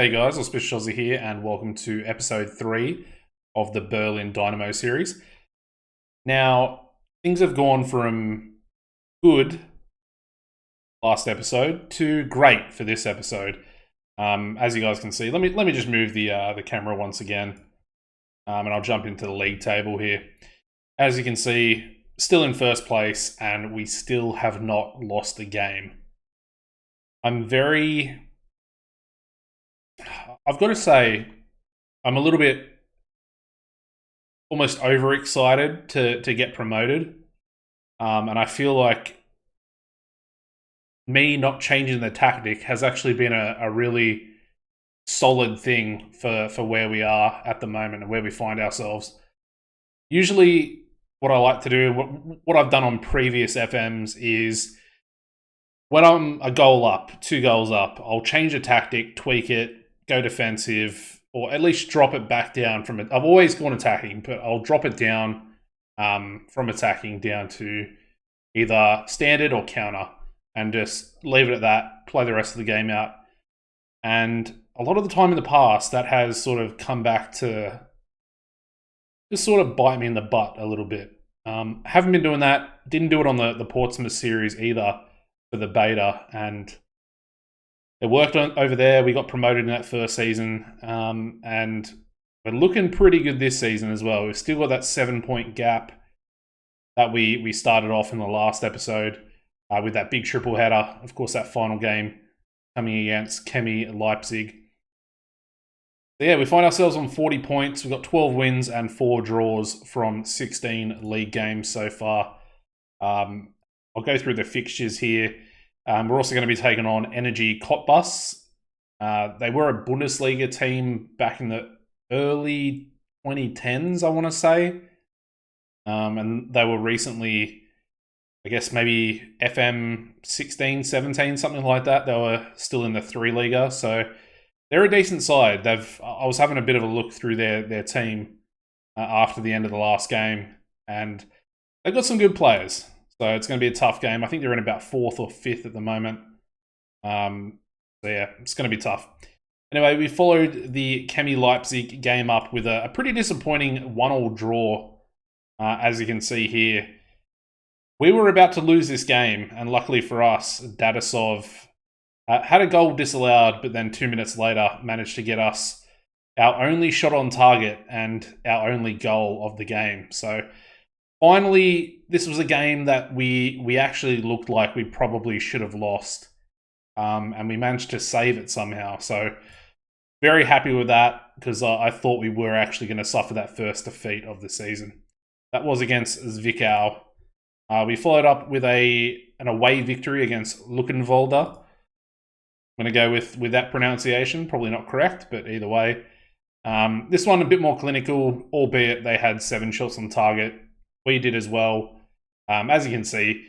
Hey guys, Auspicious Aussie here, and welcome to episode 3 of the Berlin Dynamo series. Now, things have gone from good last episode to great for this episode. As you guys can see, let me just move the camera once again, and I'll jump into the league table here. As you can see, still in first place, and we still have not lost a game. I've got to say, I'm a little bit almost overexcited to get promoted. And I feel like me not changing the tactic has actually been a really solid thing for where we are at the moment and where we find ourselves. Usually what I like to do, what I've done on previous FMs is when I'm a goal up, 2 goals up, I'll change the tactic, tweak it, go defensive, or at least drop it back down from it. I've always gone attacking, but I'll drop it down from attacking down to either standard or counter and just leave it at that, play the rest of the game out. And a lot of the time in the past, that has sort of come back to just sort of bite me in the butt a little bit. Haven't been doing that. Didn't do it on the Portsmouth series either for the beta, and it worked over there. We got promoted in that first season, and we're looking pretty good this season as well. We've still got that 7-point gap that we started off in the last episode with that big triple header. Of course, that final game coming against Chemie Leipzig. So yeah, we find ourselves on 40 points. We've got 12 wins and 4 draws from 16 league games so far. I'll go through the fixtures here. We're also going to be taking on Energy Cottbus. They were a Bundesliga team back in the early 2010s, I want to say. And they were recently, I guess maybe FM16, 17, something like that. They were still in the 3 Liga, so they're a decent side. I was having a bit of a look through their team after the end of the last game, and they've got some good players. So it's going to be a tough game. I think they're in about 4th or 5th at the moment. So yeah, it's going to be tough. Anyway, we followed the Chemie Leipzig game up with a pretty disappointing 1-1 draw, as you can see here. We were about to lose this game, and luckily for us, Dadasov had a goal disallowed, but then 2 minutes later managed to get us our only shot on target and our only goal of the game. So finally, this was a game that we actually looked like we probably should have lost, and we managed to save it somehow. So very happy with that, because I thought we were actually going to suffer that first defeat of the season. That was against Zwickau. We followed up with an away victory against Luckenwalde. I'm going to go with that pronunciation. Probably not correct, but either way. This one a bit more clinical, albeit they had 7 shots on target. We did as well. As you can see,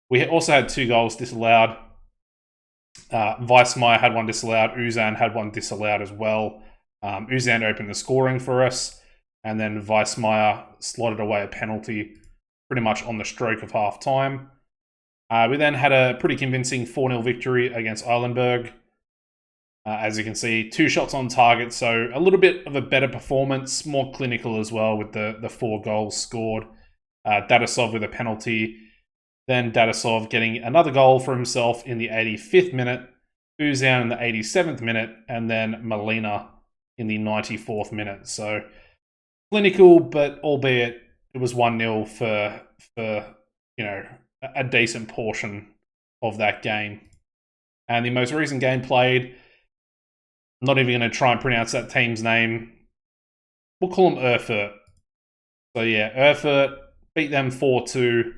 we also had 2 goals disallowed. Weissmeyer had 1 disallowed. Uzan had 1 disallowed as well. Uzan opened the scoring for us, and then Weissmeyer slotted away a penalty pretty much on the stroke of half time. We then had a pretty convincing 4-0 victory against Eilenberg. As you can see, 2 shots on target, so a little bit of a better performance, more clinical as well with the 4 goals scored. Dadasov with a penalty, then Dadasov getting another goal for himself in the 85th minute, Uzan in the 87th minute, and then Molina in the 94th minute. So clinical, but albeit it was 1-0 for a decent portion of that game. And the most recent game played, I'm not even going to try and pronounce that team's name. We'll call them Erfurt. So yeah, Erfurt beat them 4-2,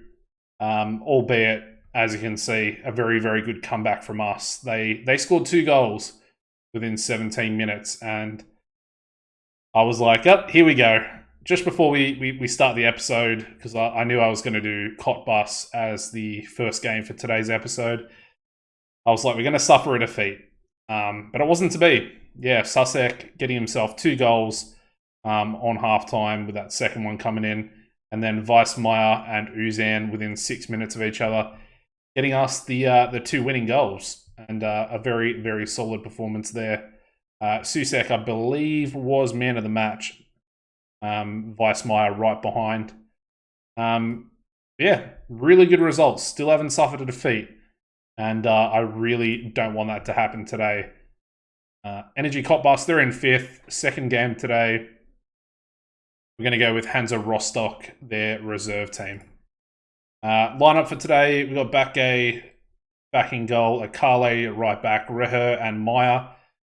albeit, as you can see, a very, very good comeback from us. They scored 2 goals within 17 minutes, and I was like, oh, here we go. Just before we start the episode, because I knew I was going to do Cottbus as the first game for today's episode, I was like, we're going to suffer a defeat. But it wasn't to be. Yeah, Susek getting himself 2 goals on halftime with that second one coming in. And then Weissmeyer and Uzan within 6 minutes of each other, getting us the 2 winning goals. And a very, very solid performance there. Susek, I believe, was man of the match. Weissmeyer right behind. Yeah, really good results. Still haven't suffered a defeat. And I really don't want that to happen today. Energy Cottbus, they're in 5th. Second game today. We're going to go with Hansa Rostock, their reserve team. Lineup for today, we've got Bakke back in goal, Akale right back, Reher and Meyer.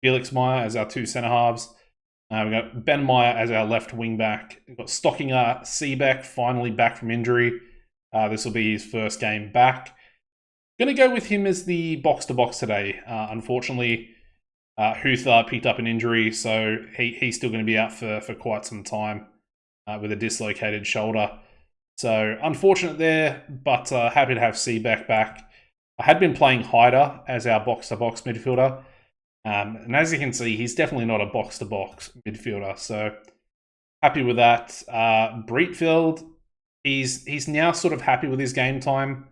Felix Meyer as our 2 centre halves. We've got Ben Meyer as our left wing back. We've got Stockinger Seebeck finally back from injury. This will be his first game back. Going to go with him as the box-to-box today. Unfortunately, Huther picked up an injury, so he's still going to be out for quite some time with a dislocated shoulder. So unfortunate there, but happy to have Seebeck back. I had been playing Hyder as our box-to-box midfielder. And as you can see, he's definitely not a box-to-box midfielder. So happy with that. Breitfeld, he's now sort of happy with his game time.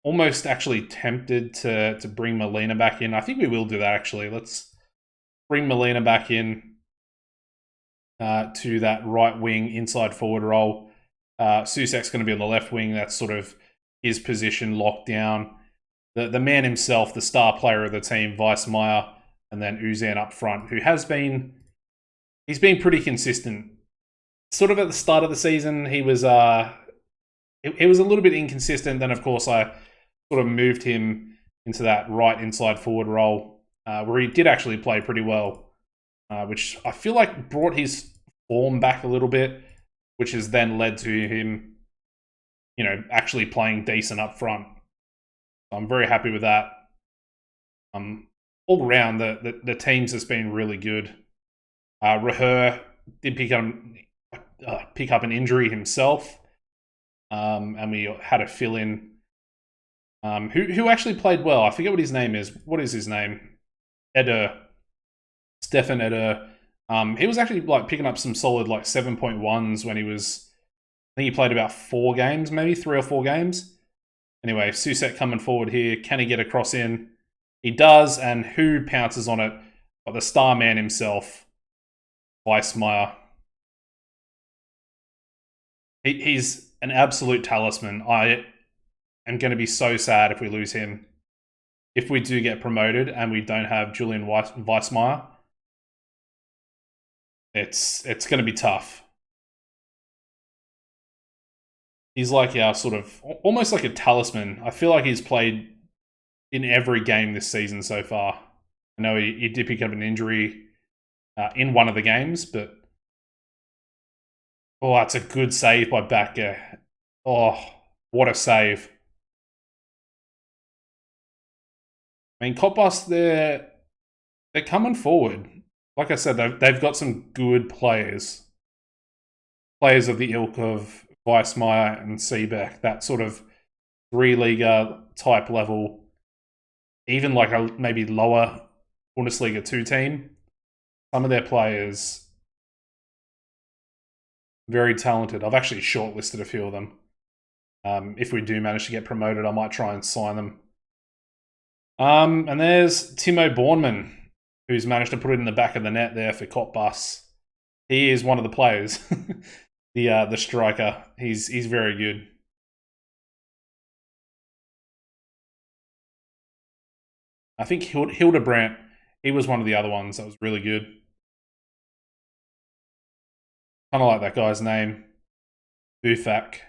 Almost actually tempted to bring Molina back in. I think we will do that, actually. Let's bring Molina back in to that right wing inside forward role. Susek's going to be on the left wing. That's sort of his position locked down. The man himself, the star player of the team, Weissmeyer, and then Uzan up front, who he's been pretty consistent. Sort of at the start of the season, he was it was a little bit inconsistent. Then, of course, I sort of moved him into that right inside forward role, where he did actually play pretty well, which I feel like brought his form back a little bit, which has then led to him, actually playing decent up front. I'm very happy with that. All around, the teams has been really good. Reher did pick up an injury himself, and we had a fill-in who actually played well. I forget what his name is. What is his name? Stefan Eder. He was actually picking up some solid 7.1s when he was. I think he played about 4 games, maybe 3 or 4 games. Anyway, Susek coming forward here. Can he get a cross in? He does, and who pounces on it? But the star man himself, Weissmeyer. He's an absolute talisman. I am going to be so sad if we lose him. If we do get promoted and we don't have Julian Weissmeyer, it's going to be tough. He's like our sort of, almost like a talisman. I feel like he's played in every game this season so far. I know he did pick up an injury in one of the games, but oh, that's a good save by Bakke. Oh, what a save. I mean, Cottbus, they're coming forward. Like I said, they've got some good players. Players of the ilk of Weissmeyer and Seebeck, that sort of 3-Liga type level, even a maybe lower Bundesliga 2 team. Some of their players, very talented. I've actually shortlisted a few of them. If we do manage to get promoted, I might try and sign them. And there's Timo Bornman, who's managed to put it in the back of the net there for Cottbus. He is one of the players. The striker. He's very good. I think Hildebrandt, he was one of the other ones that was really good. Kind of like that guy's name. Bufak.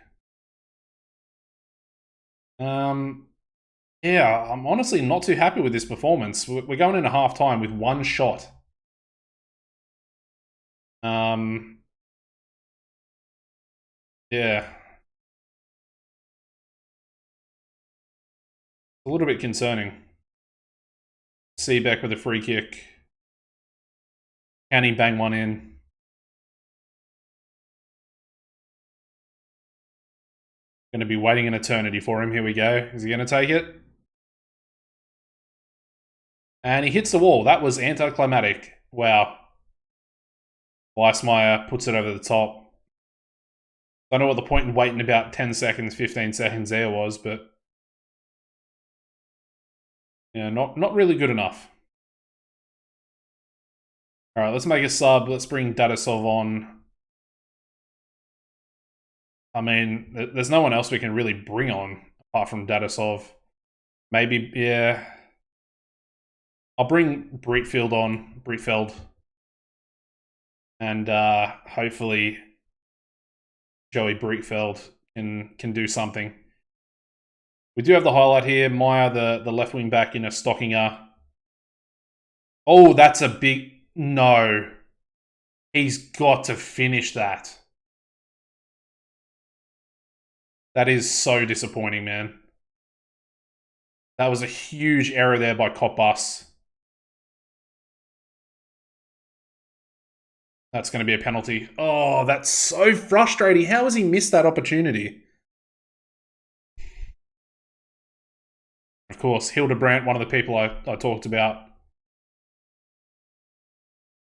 Yeah, I'm honestly not too happy with this performance. We're going into half-time with 1 shot. Yeah. A little bit concerning. Seebeck with a free kick. Can he bang one in? Going to be waiting an eternity for him. Here we go. Is he going to take it? And he hits the wall. That was anticlimactic. Wow. Weissmeyer puts it over the top. I don't know what the point in waiting about 10 seconds, 15 seconds there was, but yeah, not really good enough. All right, let's make a sub. Let's bring Dadasov on. I mean, there's no one else we can really bring on apart from Dadasov. Maybe, yeah. I'll bring Breitfeld. And hopefully Joey Breitfeld can do something. We do have the highlight here. Meyer, the left wing back in a Stockinger. Oh, that's a big... No. He's got to finish that. That is so disappointing, man. That was a huge error there by Kopbus. That's going to be a penalty. Oh, that's so frustrating. How has he missed that opportunity? Of course, Hildebrandt, one of the people I talked about.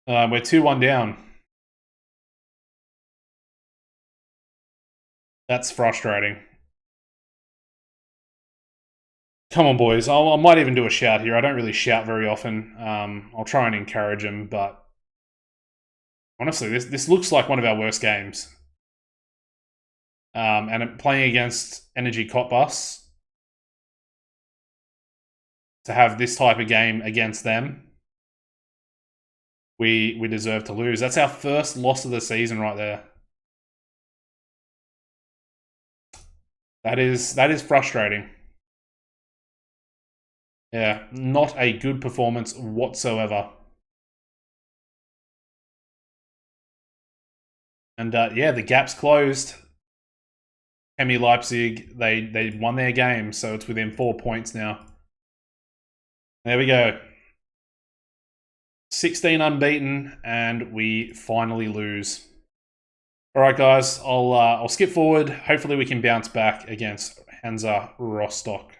We're 2-1 down. That's frustrating. Come on, boys. I might even do a shout here. I don't really shout very often. I'll try and encourage him, but honestly, this looks like one of our worst games. And playing against Energy Cottbus, to have this type of game against them, we deserve to lose. That's our first loss of the season right there. That is frustrating. Yeah, not a good performance whatsoever. And yeah, the gap's closed. Chemie Leipzig, they won their game, so it's within 4 points now. There we go. 16 unbeaten, and we finally lose. All right, guys, I'll skip forward. Hopefully we can bounce back against Hansa Rostock.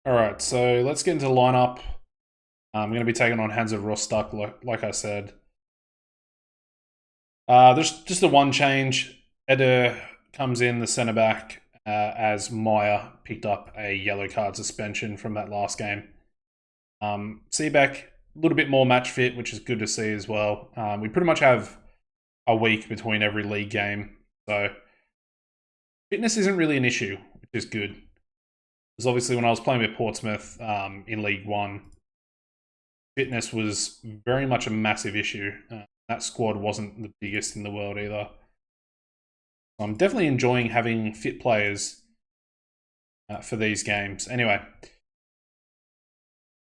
All right, so let's get into the lineup. I'm going to be taking on Hansa Rostock, like I said. There's just the one change. Eder comes in, the centre back, as Meyer picked up a yellow card suspension from that last game. Seebeck, a little bit more match fit, which is good to see as well. We pretty much have a week between every league game, so fitness isn't really an issue, which is good. Because obviously when I was playing with Portsmouth in League One, fitness was very much a massive issue. That squad wasn't the biggest in the world either. I'm definitely enjoying having fit players for these games. Anyway,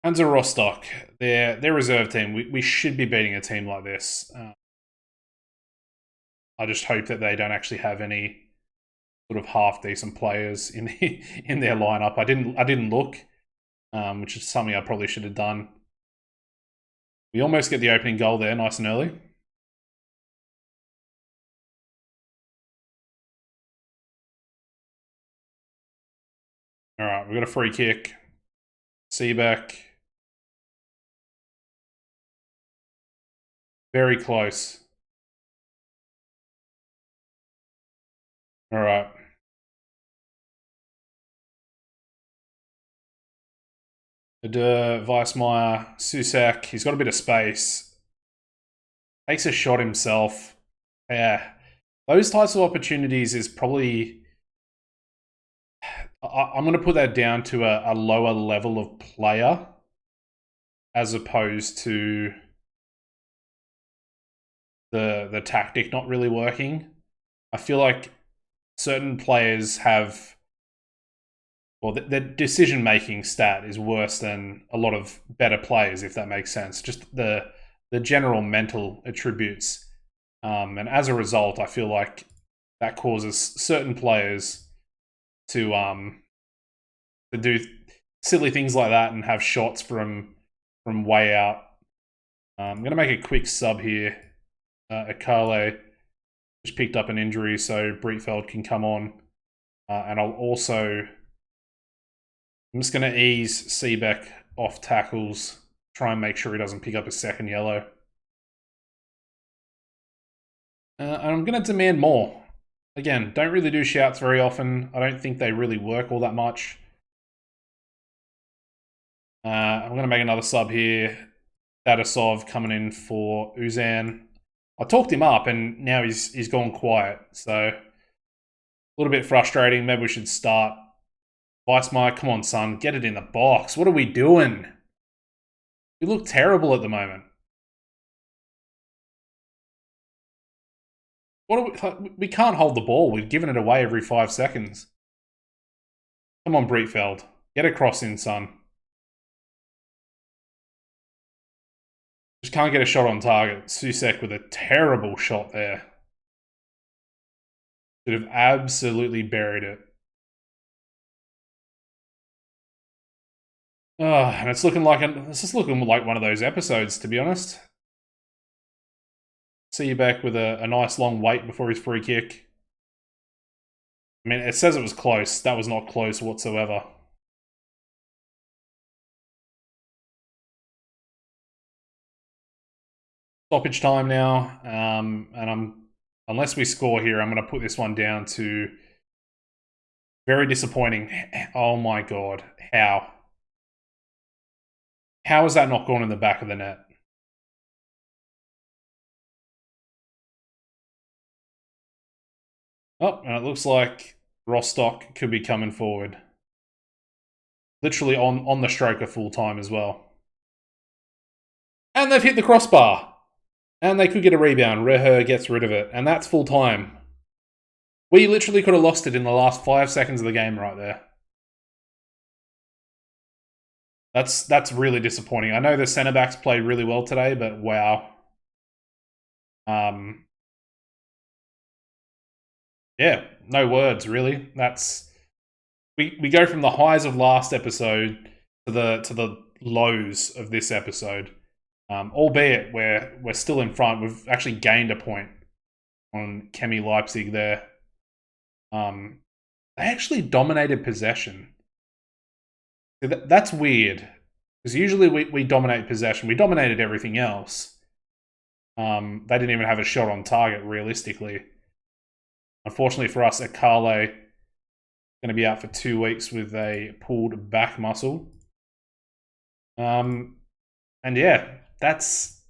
Hansa Rostock, their reserve team. We should be beating a team like this. I just hope that they don't actually have any sort of half decent players in their lineup. I didn't look, which is something I probably should have done. We almost get the opening goal there, nice and early. All right, we've got a free kick. Seebeck. Very close. All right. Weissmeyer, Susak. He's got a bit of space. Takes a shot himself. Yeah. Those types of opportunities is probably... I'm going to put that down to a lower level of player as opposed to the tactic not really working. I feel like certain players have... Well, the decision-making stat is worse than a lot of better players, if that makes sense. Just the general mental attributes. And as a result, I feel like that causes certain players to do silly things like that and have shots from way out. I'm going to make a quick sub here. Akale just picked up an injury, so Breitfeld can come on. And I'll also... I'm just going to ease Seebeck off tackles, try and make sure he doesn't pick up a second yellow. And I'm going to demand more. Again, don't really do shouts very often. I don't think they really work all that much. I'm going to make another sub here. Dadasov coming in for Uzan. I talked him up, and now he's gone quiet. So a little bit frustrating. Maybe we should start. Weissmeyer, come on, son, get it in the box. What are we doing? We look terrible at the moment. What are we can't hold the ball. We've given it away every 5 seconds. Come on, Breitfeld. Get a cross in, son. Just can't get a shot on target. Susek with a terrible shot there. Should have absolutely buried it. Oh, and it's looking like one of those episodes, to be honest. See you back with a nice long wait before his free kick. I mean, it says it was close. That was not close whatsoever. Stoppage time now, and unless we score here, I'm going to put this one down to very disappointing. Oh my god, how? How is that not gone in the back of the net? Oh, and it looks like Rostock could be coming forward. Literally on the stroke of full time as well. And they've hit the crossbar. And they could get a rebound. Reher gets rid of it. And that's full time. We literally could have lost it in the last 5 seconds of the game right there. That's really disappointing. I know the centre backs played really well today, but wow. Yeah, no words really. We go from the highs of last episode to the lows of this episode. Albeit we're still in front. We've actually gained a point on Chemie Leipzig there. They actually dominated possession. That's weird. Because usually we dominate possession. We dominated everything else. They didn't even have a shot on target, realistically. Unfortunately for us, Akale going to be out for 2 weeks with a pulled back muscle. And yeah, that's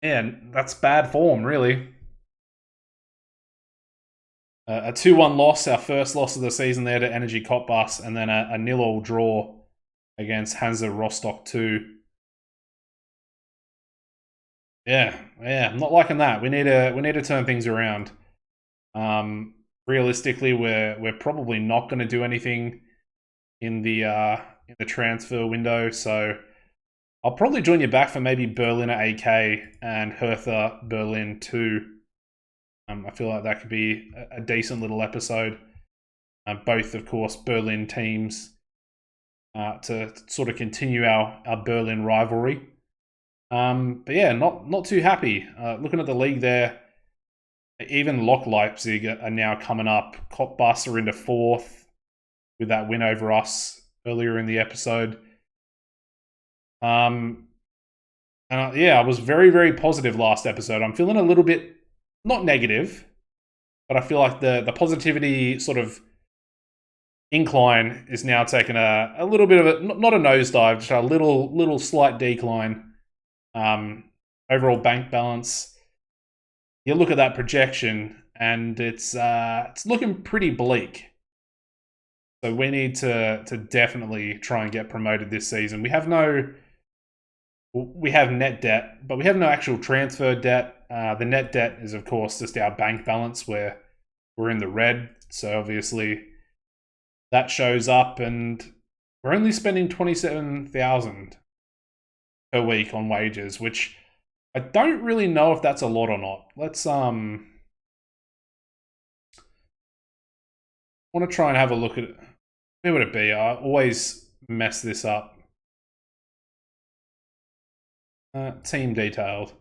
bad form, really. A 2-1 loss, our first loss of the season there to Energy Cottbus, and then a 0-0 draw against Hansa Rostock 2. Yeah, I'm not liking that. We need to turn things around. Realistically, we're probably not going to do anything in the transfer window, so I'll probably join you back for maybe Berliner AK and Hertha Berlin 2. I feel like that could be a decent little episode. Both, of course, Berlin teams to sort of continue our Berlin rivalry. But yeah, not too happy. Looking at the league there, even Lok Leipzig are now coming up. Cottbus are into 4th with that win over us earlier in the episode. And I was very, very positive last episode. I'm feeling a little bit, not negative, but I feel like the positivity sort of incline is now taking a little bit of a, not a nosedive, just a little slight decline. Overall bank balance. You look at that projection, and it's looking pretty bleak. So we need to definitely try and get promoted this season. We have net debt, but we have no actual transfer debt. The net debt is, of course, just our bank balance where we're in the red. So obviously that shows up, and we're only spending 27,000 per week on wages, which I don't really know if that's a lot or not. Let's want to try and have a look at it. Where would it be? I always mess this up. Team detailed.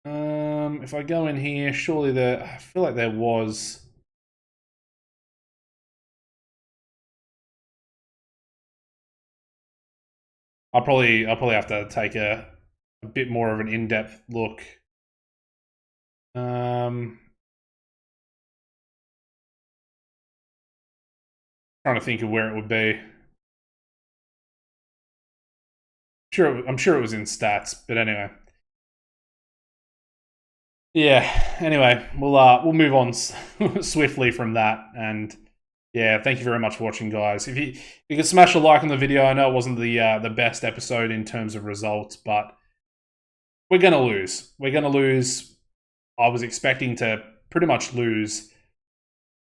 If I go in here, surely I feel like there was. I'll probably have to take a bit more of an in-depth look. Trying to think of where it would be. I'm sure it was in stats, but anyway. Yeah. Anyway, we'll move on swiftly from that, and yeah, thank you very much for watching, guys. If you could smash a like on the video, I know it wasn't the best episode in terms of results, but we're gonna lose. We're gonna lose. I was expecting to pretty much lose,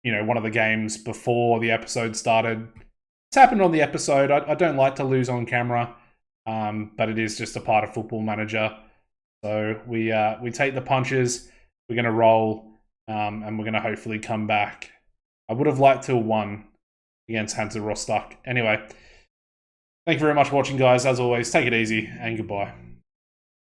one of the games before the episode started. It's happened on the episode. I don't like to lose on camera, but it is just a part of Football Manager. So we take the punches. We're going to roll, and we're going to hopefully come back. I would have liked to have won against Hansa Rostock. Anyway, thank you very much for watching, guys. As always, take it easy, and goodbye.